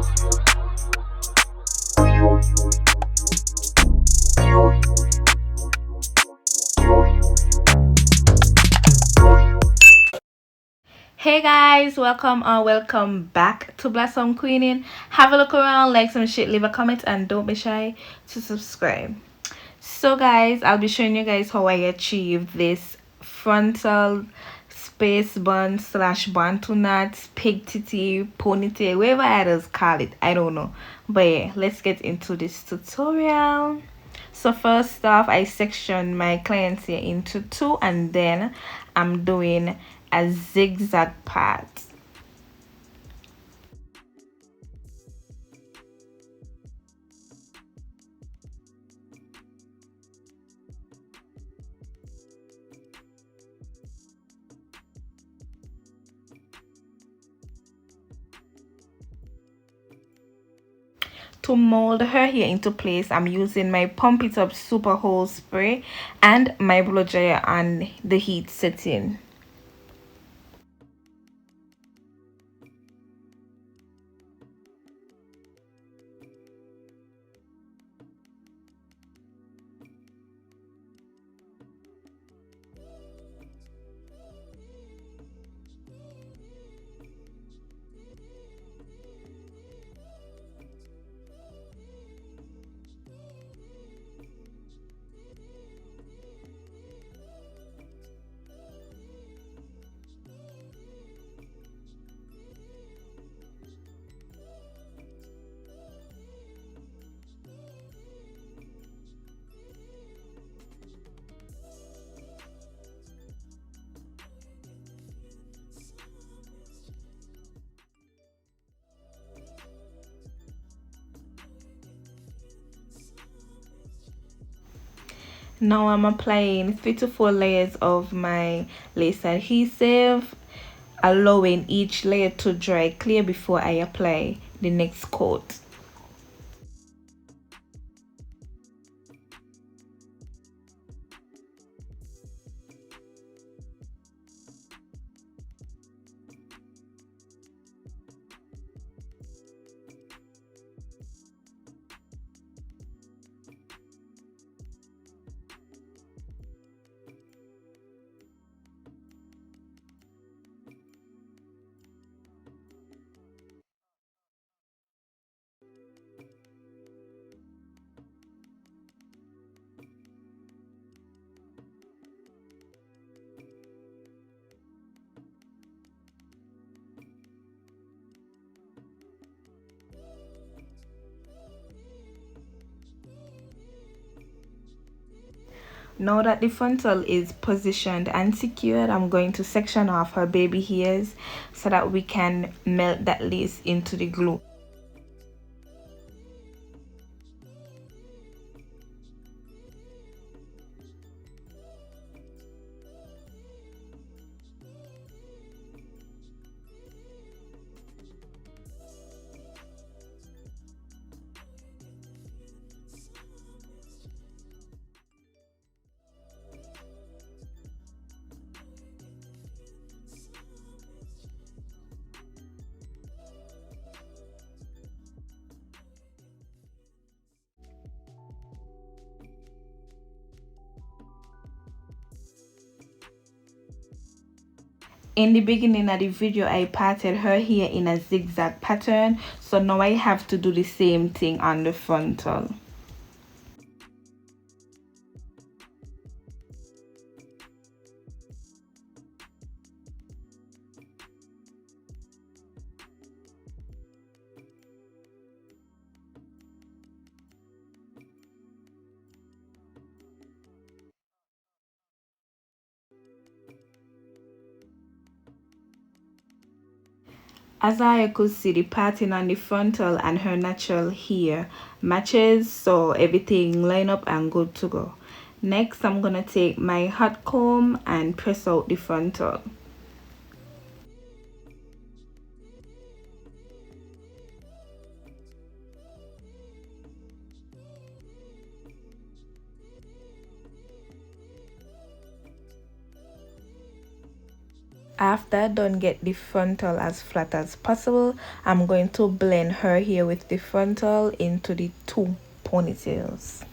Hey guys, welcome or welcome back to Blossom Queening. Have a look around, like some shit, leave a comment, and don't be shy to subscribe. So guys, I'll be showing you guys how I achieved this frontal space bun slash bantu knots, pigtail, ponytail, whatever others call it, I don't know. But yeah, let's get into this tutorial. So first off, I section my clients here into two, and then I'm doing a zigzag part. To mold her hair into place, I'm using my Pump It Up Super Hole Spray and my blow dryer on the heat setting. Now I'm applying 3 to 4 layers of my lace adhesive, allowing each layer to dry clear before I apply the next coat. Now that the frontal is positioned and secured, I'm going to section off her baby hairs so that we can melt that lace into the glue. In the beginning of the video, I parted her hair in a zigzag pattern, so now I have to do the same thing on the frontal. As I could see, the pattern on the frontal and her natural hair matches, so everything line up and good to go. Next, I'm gonna take my hot comb and press out the frontal. After done get the frontal as flat as possible, I'm going to blend her hair with the frontal into the two ponytails.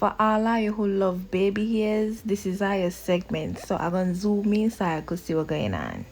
For all of you who love baby hairs, this is our segment. So I'm gonna zoom in so I could see what's going on.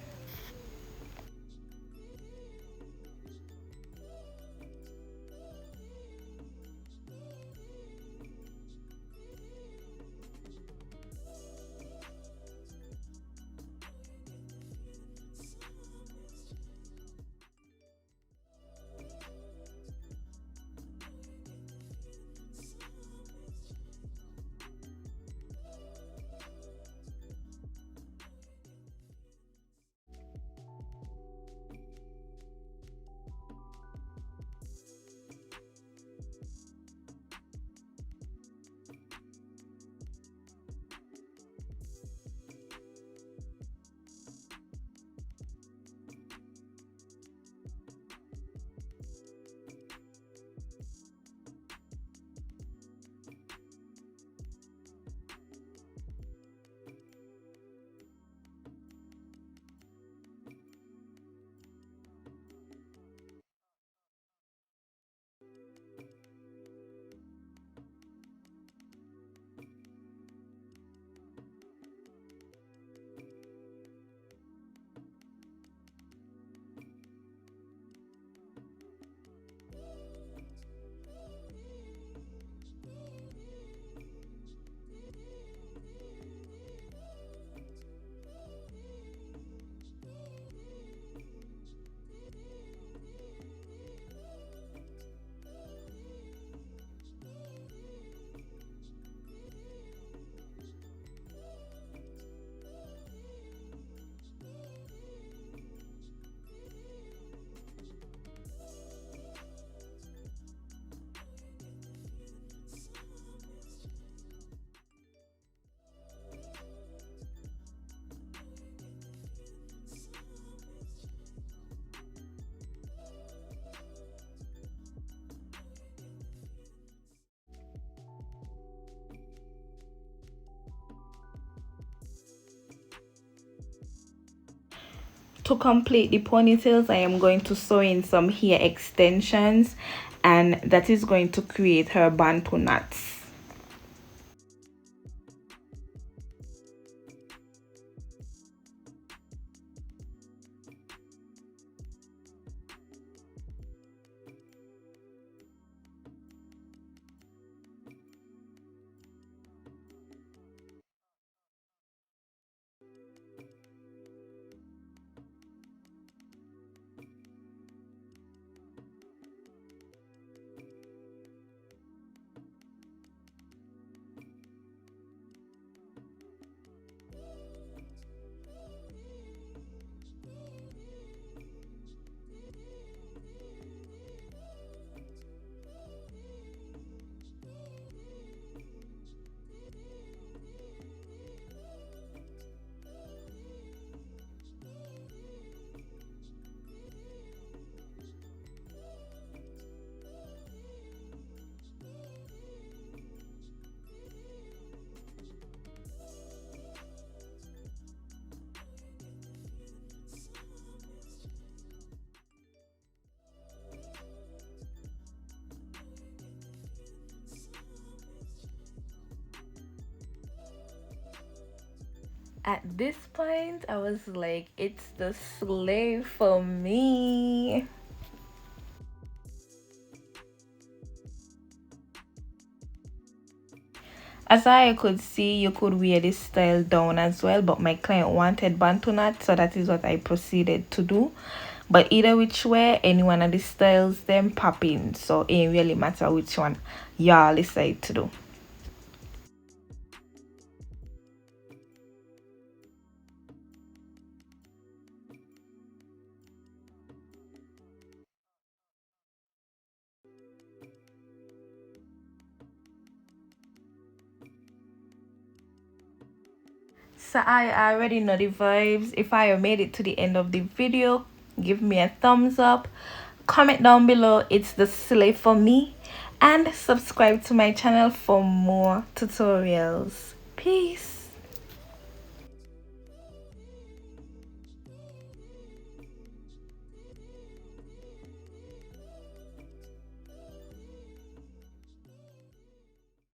To complete the ponytails, I am going to sew in some hair extensions, and that is going to create her bantu knots. At this point, I was like, it's the slave for me. As I could see, you could wear this style down as well, but my client wanted Bantu knot, so that is what I proceeded to do. But either which way, any one of the styles them pop in, so it ain't really matter which one y'all decide to do. So I already know the vibes. If I made it to the end of the video, give me a thumbs up, comment down below it's the slave for me, and subscribe to my channel for more tutorials. Peace.